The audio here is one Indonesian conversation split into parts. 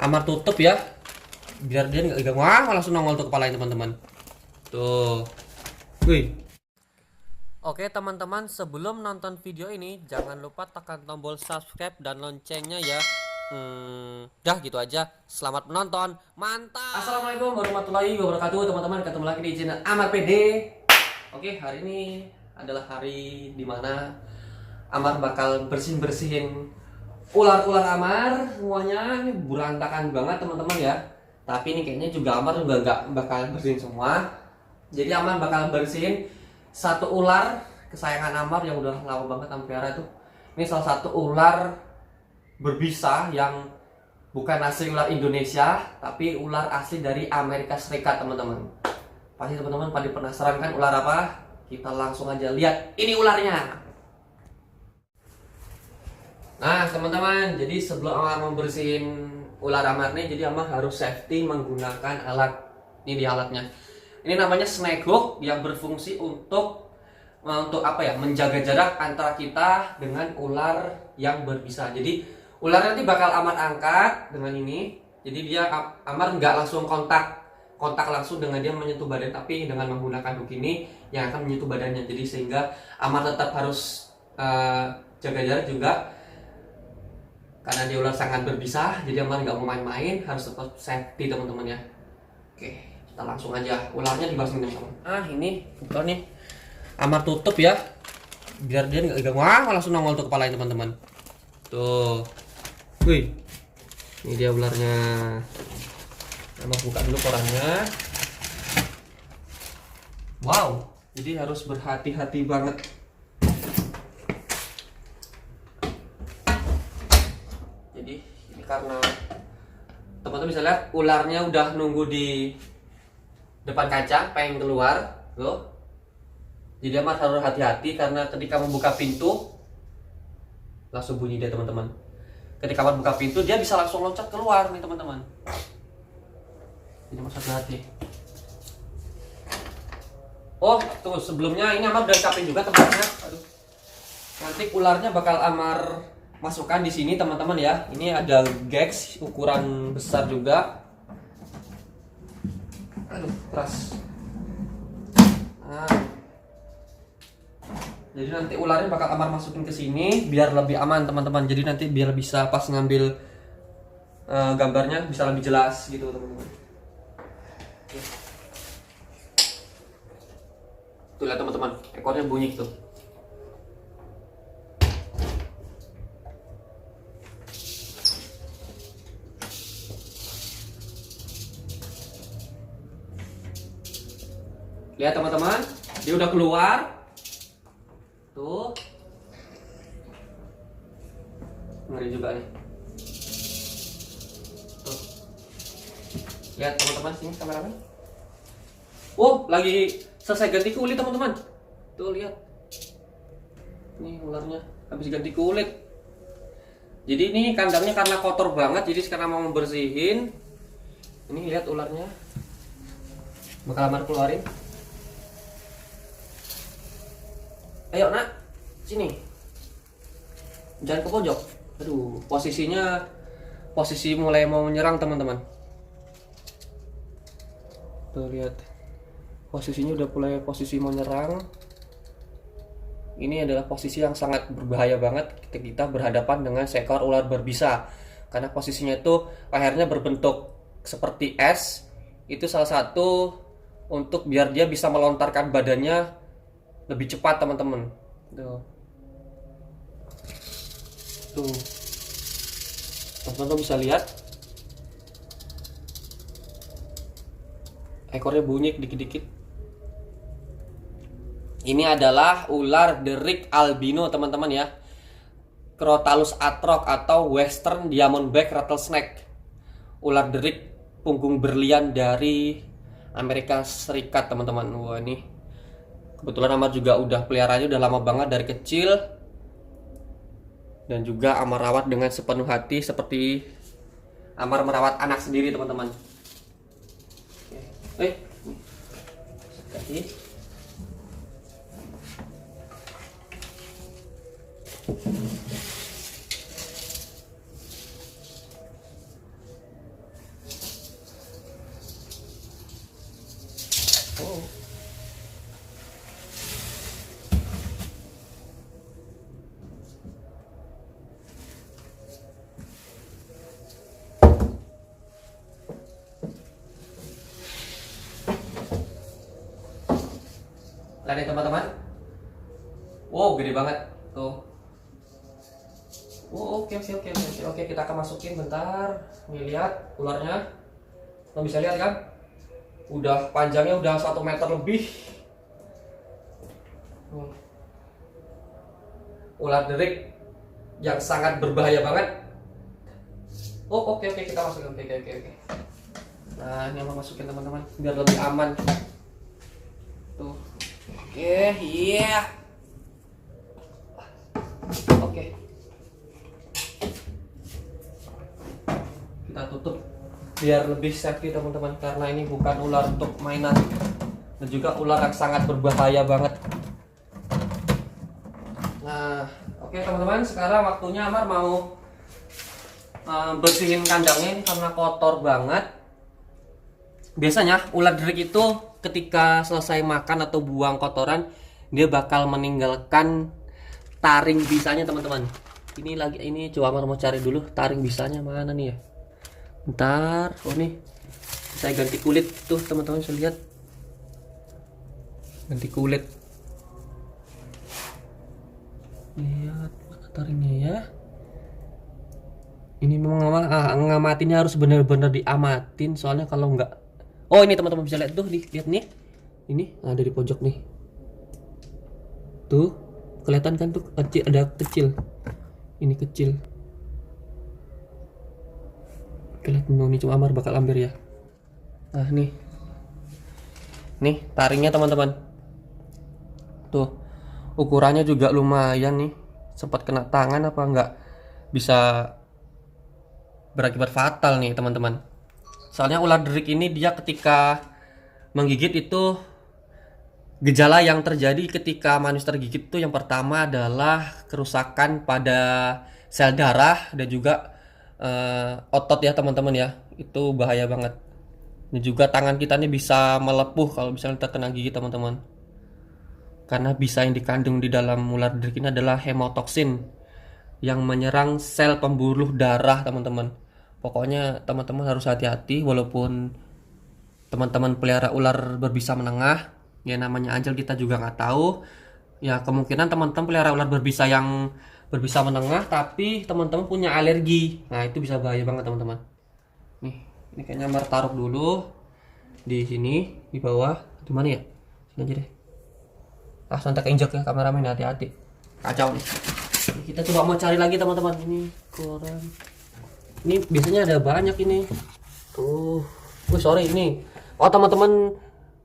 Amar tutup ya, biar dia nggak ganggu. Wah, langsung nongol tuh kepalanya teman-teman. Tuh, wih. Oke teman-teman, sebelum nonton video ini jangan lupa tekan tombol subscribe dan loncengnya ya. Dah gitu aja. Selamat menonton. Mantap. Assalamualaikum warahmatullahi wabarakatuh teman-teman. Ketemu lagi di channel Amar PD. Oke, hari ini adalah hari dimana Amar bakal bersihin ular-ular Amar. Semuanya ini berantakan banget teman-teman ya. Tapi ini kayaknya juga Amar juga nggak bakal bersihin semua. Jadi Amar bakal bersihin satu ular kesayangan Amar yang udah lama banget Amar pelihara itu. Ini salah satu ular berbisa yang bukan asli ular Indonesia, tapi ular asli dari Amerika Serikat teman-teman. Pasti teman-teman pada penasaran kan ular apa? Kita langsung aja lihat ini ularnya. Nah teman-teman, jadi sebelum Amar membersihin ular Amar nih, jadi Amar harus safety menggunakan alat. Ini di alatnya. Ini namanya snake hook yang berfungsi untuk apa ya, menjaga jarak antara kita dengan ular yang berbisa. Jadi ular nanti bakal Amar angkat dengan ini. Jadi dia Amar nggak langsung kontak langsung dengan dia menyentuh badan, tapi dengan menggunakan hook ini yang akan menyentuh badannya. Jadi sehingga Amar tetap harus jaga jarak juga. Karena dia ular sangat berbisa, jadi Amar nggak mau main-main, harus tetap safety teman-teman ya. Oke, kita langsung aja ularnya dibersihin teman-teman. Ini kebetulan nih Amar tutup ya, biar dia nggak ganggu. Wah, langsung nongol tuh kepalanya teman-teman. Tuh, wih, ini dia ularnya. Amar buka dulu korannya. Wow, jadi harus berhati-hati banget. Jadi ini karena teman-teman bisa lihat ularnya udah nunggu di depan kaca, pengen keluar, loh. Jadi Amar harus hati-hati karena ketika membuka pintu langsung bunyi dia teman-teman. Ketika Amar buka pintu dia bisa langsung loncat keluar nih teman-teman. Jadi Amar hati-hati. Oh, tuh sebelumnya ini Amar udah siapin juga tempatnya. Aduh. Nanti ularnya bakal Amar masukkan di sini teman-teman ya. Ini ada gags ukuran besar juga. Aduh, keras. Nah. Jadi nanti ularnya bakal Amar masukin ke sini biar lebih aman teman-teman. Jadi nanti biar bisa pas ngambil gambarnya bisa lebih jelas gitu teman-teman. Tuh lihat teman-teman, ekornya bunyi gitu. Lihat teman-teman, dia udah keluar. Tuh, ngeri juga nih. Tuh, lihat teman-teman sini kameramen. Oh, lagi selesai ganti kulit teman-teman. Tuh lihat, nih ularnya habis ganti kulit. Jadi ini kandangnya karena kotor banget, jadi sekarang mau membersihin. Ini lihat ularnya, bakal Amar keluarin. Ayo nak, sini. Jangan ke pojok. Aduh, posisi mulai mau menyerang teman-teman. Tuh lihat, posisinya udah mulai posisi mau menyerang. Ini adalah posisi yang sangat berbahaya banget ketika kita berhadapan dengan seekor ular berbisa. Karena posisinya itu lehernya berbentuk seperti es. Itu salah satu untuk biar dia bisa melontarkan badannya lebih cepat teman-teman. Tuh teman-teman bisa lihat ekornya bunyi dikit-dikit. Ini adalah ular derik albino teman-teman ya, Crotalus atrox atau Western Diamondback Rattlesnake, ular derik punggung berlian dari Amerika Serikat teman-teman. Wah, ini kebetulan Amar juga udah peliharanya udah lama banget dari kecil. Dan juga Amar rawat dengan sepenuh hati seperti Amar merawat anak sendiri teman-teman. Sekali. Oh. Lihat nih teman-teman. Wow, gede banget tuh. Oh, oke, kita akan masukin bentar. Nih lihat ularnya. Lo bisa lihat kan? Udah panjangnya udah 1 meter lebih. Ular derik yang sangat berbahaya banget. Oh, oke, kita masukin. Oke. Nah, ini mau masukin teman-teman biar lebih aman. Tuh. Oke, iya. Oke. Kita tutup biar lebih safety teman-teman, karena ini bukan ular untuk mainan dan juga ular yang sangat berbahaya banget. Nah, oke teman-teman, sekarang waktunya Amar mau bersihin kandangnya ini karena kotor banget. Biasanya ular derik itu ketika selesai makan atau buang kotoran, dia bakal meninggalkan taring bisanya teman-teman. Ini coba Amar mau cari dulu taring bisanya mana nih ya. Bentar, oh nih saya ganti kulit tuh teman-teman, bisa lihat ganti kulit. Lihat taringnya ya. Ini memang ngamatinnya harus benar-benar diamatin, soalnya kalau enggak. Oh ini teman-teman bisa lihat tuh, lihat nih. Ini ada di pojok nih. Tuh kelihatan kan tuh kecil, ada kecil. Ini kecil. Kelihatan dong, ini cuma Amar bakal ambil ya. Nah nih taringnya teman-teman. Tuh ukurannya juga lumayan nih. Sempat kena tangan apa enggak bisa berakibat fatal nih teman-teman. Soalnya ular derik ini dia ketika menggigit itu, gejala yang terjadi ketika manusia tergigit itu yang pertama adalah kerusakan pada sel darah dan juga otot ya teman-teman ya. Itu bahaya banget. Dan juga tangan kita ini bisa melepuh kalau misalnya terkena gigit teman-teman. Karena bisa yang dikandung di dalam ular derik ini adalah hemotoksin yang menyerang sel pembuluh darah teman-teman. Pokoknya teman-teman harus hati-hati, walaupun teman-teman pelihara ular berbisa menengah, ya namanya aja kita juga nggak tahu. Ya kemungkinan teman-teman pelihara ular berbisa yang berbisa menengah, tapi teman-teman punya alergi. Nah itu bisa bahaya banget teman-teman. Nih, ini kayaknya Amar taruh dulu di sini, di bawah. Di mana ya? Sini aja deh. Ah, santai keinjak ya kameramen, hati-hati. Kacau nih. Kita coba mau cari lagi teman-teman. Ini koran. Ini biasanya ada banyak ini. Sorry ini. Oh teman-teman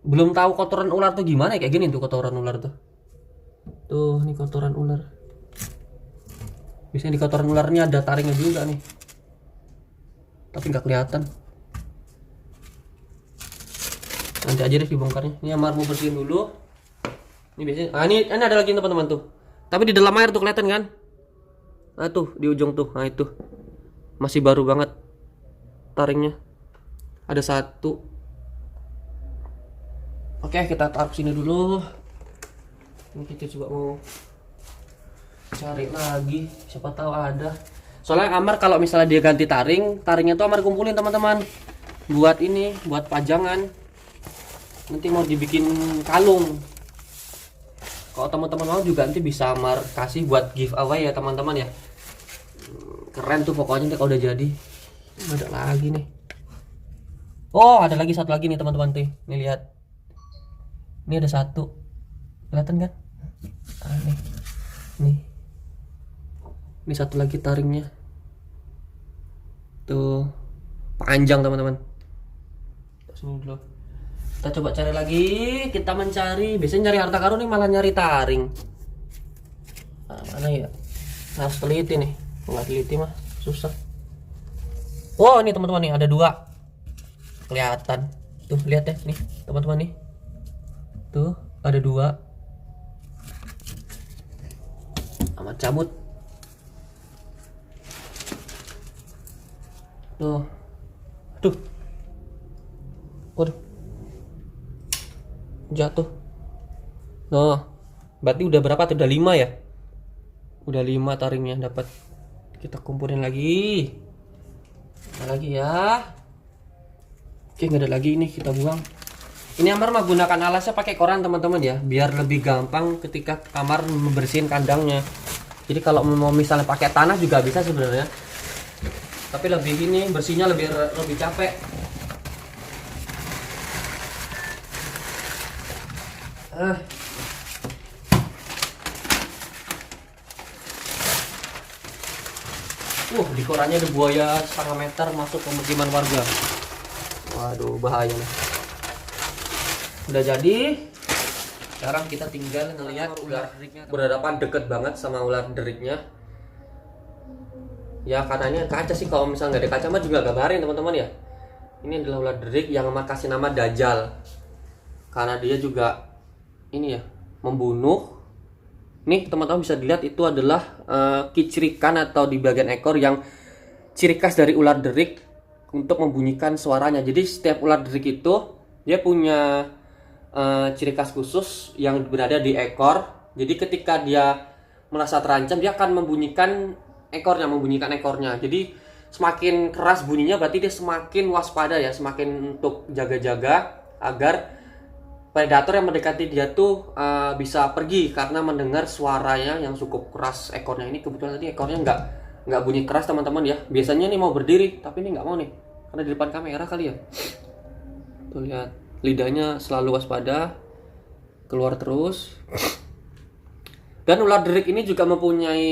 belum tahu kotoran ular tuh gimana ya? Kayak gini tuh kotoran ular tuh. Tuh ini kotoran ular. Biasanya di kotoran ularnya ada taringnya juga nih. Tapi nggak kelihatan. Nanti aja deh dibongkarnya. Ini Amar mau bersihin dulu. Ini biasanya. Ah ini ada lagi teman-teman tuh. Tapi di dalam air tuh kelihatan kan? Nah tuh di ujung tuh. Nah itu. Masih baru banget taringnya. Ada 1. Oke, kita taruh sini dulu. Ini kita coba mau cari lagi, siapa tahu ada. Soalnya Amar kalau misalnya dia ganti taringnya tuh Amar kumpulin teman-teman. Buat ini, buat pajangan. Nanti mau dibikin kalung. Kalau teman-teman mau juga nanti bisa Amar kasih buat giveaway ya teman-teman ya. Keren tuh pokoknya kalau udah jadi. Ada lagi nih. Oh ada lagi satu lagi nih teman-teman tuh. Nih lihat. Ini ada 1. Kelihatan kan? Nih. Ini 1 lagi taringnya. Tuh panjang teman-teman. Sini dulu. Kita coba cari lagi. Kita mencari. Biasanya nyari harta karun nih malah nyari taring. Nah, mana ya? Harus teliti nih. Nggak teliti mah susah. Oh ini teman-teman nih ada 2. Kelihatan. Tuh lihat ya nih teman-teman nih. Tuh ada 2. Amat cabut. Tuh. Aduh. Waduh. jatuh. Nah, berarti udah berapa tuh? Udah 5 ya? Udah 5 taringnya dapat. Kita kumpulin lagi. Ada lagi ya. Oke, nggak ada lagi, ini kita buang. Ini Amar menggunakan alasnya pakai koran teman-teman ya, biar lebih gampang ketika Amar membersihin kandangnya. Jadi kalau mau misalnya pakai tanah juga bisa sebenarnya, tapi lebih ini bersihnya lebih capek. Di korannya ada buaya setengah meter masuk ke pemukiman warga. Waduh, bahaya nih. Udah jadi. Sekarang kita tinggal ngelihat ular deriknya. Berhadapan deket banget sama ular deriknya. Ya karena ini kaca sih, kalau misalnya nggak ada kaca mah juga gabarin teman-teman ya. Ini adalah ular derik yang kasih nama Dajjal. Karena dia juga ini ya, membunuh. Nih teman-teman bisa dilihat itu adalah kicirikan atau di bagian ekor yang ciri khas dari ular derik untuk membunyikan suaranya. Jadi setiap ular derik itu dia punya ciri khas khusus yang berada di ekor. Jadi ketika dia merasa terancam, dia akan membunyikan ekornya. Jadi semakin keras bunyinya berarti dia semakin waspada ya, semakin untuk jaga-jaga agar predator yang mendekati dia tuh bisa pergi karena mendengar suaranya yang cukup keras ekornya. Ini kebetulan tadi ekornya nggak bunyi keras teman-teman ya. Biasanya nih mau berdiri, tapi ini nggak mau nih karena di depan kamera kali ya. Tuh lihat, lidahnya selalu waspada, keluar terus. Dan ular derik ini juga mempunyai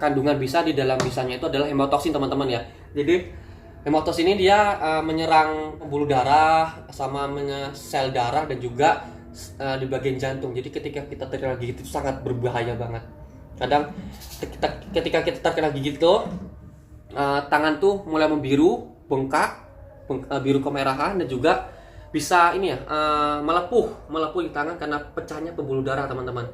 kandungan bisa. Di dalam bisanya itu adalah hemotoksin teman-teman ya. Jadi hemotoksin ini dia menyerang pembuluh darah sama sel darah dan juga di bagian jantung. Jadi ketika kita terkena gigit itu sangat berbahaya banget. Kadang ketika kita terkena gigit itu tangan tuh mulai membiru, bengkak, biru kemerahan, dan juga bisa ini ya melepuh di tangan karena pecahnya pembuluh darah teman-teman.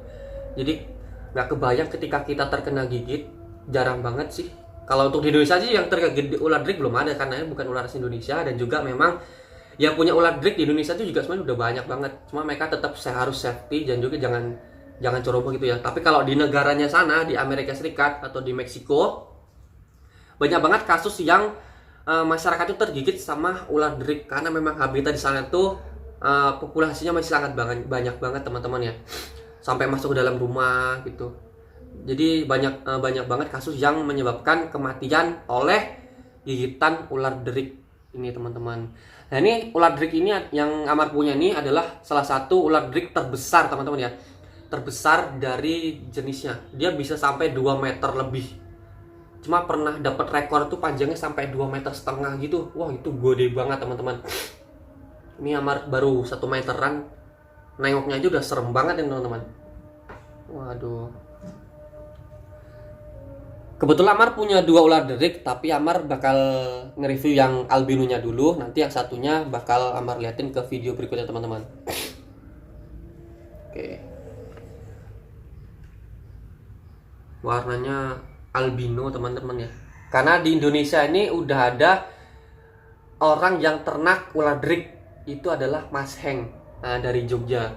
Jadi nggak kebayang ketika kita terkena gigit, jarang banget sih. Kalau untuk di Indonesia sih yang terkena ular derik belum ada karena bukan ular asli Indonesia, dan juga memang yang punya ular derik di Indonesia itu juga sebenarnya udah banyak banget. Cuma mereka tetap harus safety dan juga jangan ceroboh gitu ya. Tapi kalau di negaranya sana, di Amerika Serikat atau di Meksiko, banyak banget kasus yang masyarakat itu tergigit sama ular derik karena memang habitat di sana tuh populasinya masih sangat banyak banget teman-teman ya, sampai masuk ke dalam rumah gitu. Jadi banyak banget kasus yang menyebabkan kematian oleh gigitan ular derik ini teman-teman. Nah ini ular derik ini yang Amar punya ini adalah salah satu ular derik terbesar teman-teman ya, terbesar dari jenisnya. Dia bisa sampai 2 meter lebih. Cuma pernah dapat rekor tuh panjangnya sampai 2,5 meter gitu. Wah itu gede banget teman-teman. Ini Amar baru 1 meteran, nengoknya aja udah serem banget ya teman-teman. Waduh. Kebetulan Amar punya 2 ular derik, tapi Amar bakal nge-review yang albinonya dulu. Nanti yang satunya bakal Amar liatin ke video berikutnya teman-teman. Oke. Warnanya albino teman-teman ya. Karena di Indonesia ini udah ada orang yang ternak ular derik, itu adalah Mas Heng dari Jogja.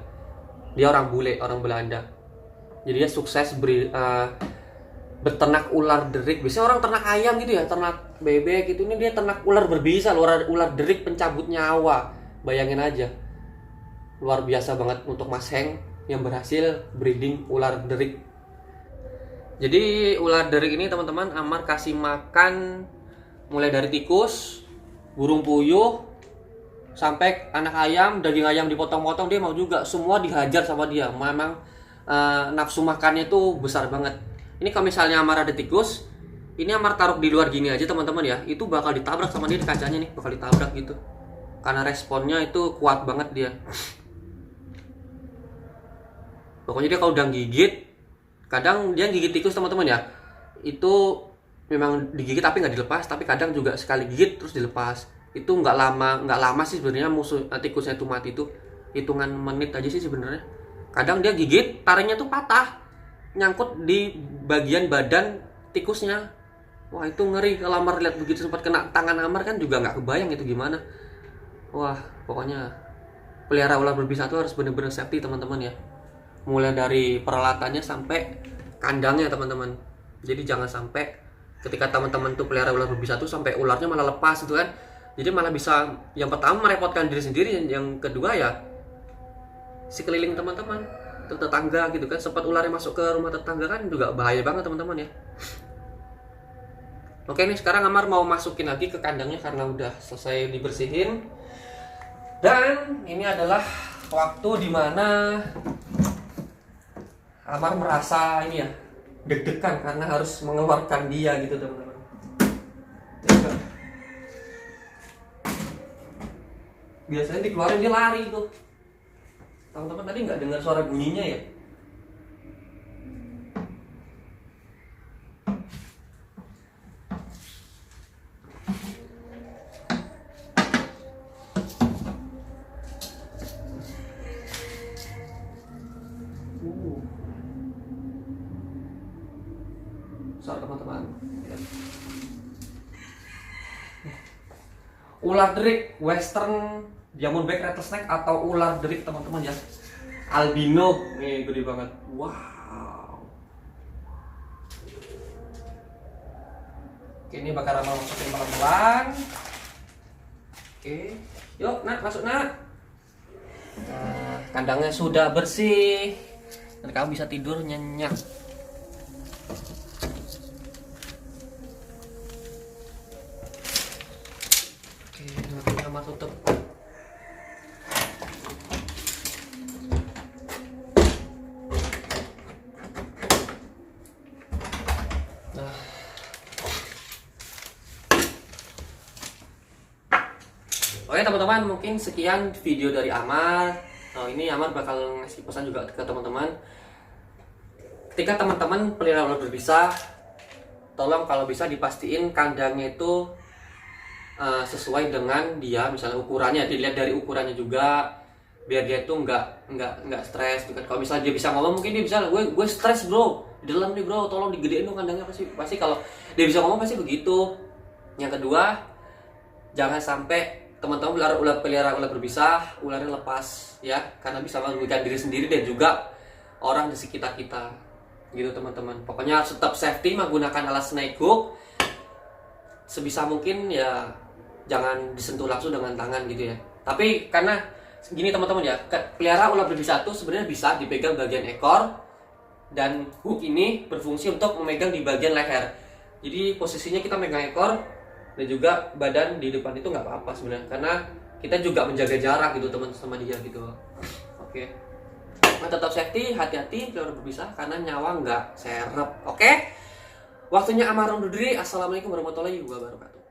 Dia orang bule, orang Belanda. Jadi dia sukses berternak ular derik. Biasanya orang ternak ayam gitu ya, ternak bebek gitu. Ini dia ternak ular berbisa, ular derik pencabut nyawa. Bayangin aja. Luar biasa banget untuk Mas Heng yang berhasil breeding ular derik. Jadi ular derik ini teman-teman Amar kasih makan mulai dari tikus, burung puyuh, sampai anak ayam, daging ayam dipotong-potong dia mau juga. Semua dihajar sama dia. Memang nafsu makannya itu besar banget. Ini kalau misalnya Amar ada tikus, ini Amar taruh di luar gini aja teman-teman ya, itu bakal ditabrak sama dia di kacanya nih, bakal ditabrak gitu. Karena responnya itu kuat banget dia. Pokoknya dia kalau udah gigit, kadang dia gigit tikus teman-teman ya, itu memang digigit tapi nggak dilepas, tapi kadang juga sekali gigit terus dilepas. Itu nggak lama sih sebenarnya musuh tikusnya itu mati itu hitungan menit aja sih sebenarnya. Kadang dia gigit, taringnya tuh patah, nyangkut di bagian badan tikusnya. Wah itu ngeri. Kalau Amar lihat begitu sempat kena tangan Amar kan juga nggak kebayang itu gimana. Wah pokoknya pelihara ular berbisa itu harus bener-bener safety teman-teman ya, mulai dari peralatannya sampai kandangnya teman-teman. Jadi jangan sampai ketika teman-teman tuh pelihara ular berbisa tuh sampai ularnya malah lepas gitu kan. Jadi malah bisa yang pertama merepotkan diri sendiri, yang kedua ya si keliling teman-teman, tetangga gitu kan. Sempat ularnya masuk ke rumah tetangga kan juga bahaya banget teman-teman ya. Oke nih, sekarang Amar mau masukin lagi ke kandangnya karena udah selesai dibersihin. Dan ini adalah waktu dimana Amar merasa ini ya, deg-degan karena harus mengeluarkan dia gitu teman-teman. Biasanya dikeluarin dia lari tuh. Teman-teman tadi nggak dengar suara bunyinya ya? Besar teman-teman. Ular derik western diamondback rattlesnake atau ular derik teman-teman ya, albino nih, gede banget. Wow. Oke, ini bakal Rama masukin pelan-pelan. Oke, yuk nak, masuk nak. Nah, kandangnya sudah bersih dan kamu bisa tidur nyenyak. Sama tutup. Nah. Oke teman-teman, mungkin sekian video dari Amar. Nah, ini Amar bakal ngasih pesan juga ke teman-teman. Ketika teman-teman pelihara ular berbisa, tolong kalau bisa dipastiin kandangnya itu sesuai dengan dia, misalnya ukurannya, dilihat dari ukurannya juga, biar dia tuh nggak stres gitu kan. Kalau misalnya dia bisa ngomong, mungkin dia bisa, gue stres bro di dalam nih bro, tolong digedein dong kandangnya. Pasti kalau dia bisa ngomong pasti begitu. Yang kedua, jangan sampai teman-teman pelihara ular berbisa, ularnya lepas ya, karena bisa merugikan diri sendiri dan juga orang di sekitar kita gitu teman-teman. Pokoknya harus tetap safety, menggunakan alat snake hook sebisa mungkin ya, jangan disentuh langsung dengan tangan gitu ya. Tapi karena gini teman-teman ya, pelihara ular berbisa itu sebenarnya bisa dipegang bagian ekor, dan hook ini berfungsi untuk memegang di bagian leher. Jadi posisinya kita megang ekor dan juga badan di depan itu nggak apa-apa sebenarnya, karena kita juga menjaga jarak gitu teman sama dia gitu. Oke. Nah, tetap safety, hati-hati pelihara berbisa karena nyawa nggak serep. Oke. Waktunya Amar undur diri. Assalamualaikum warahmatullahi wabarakatuh.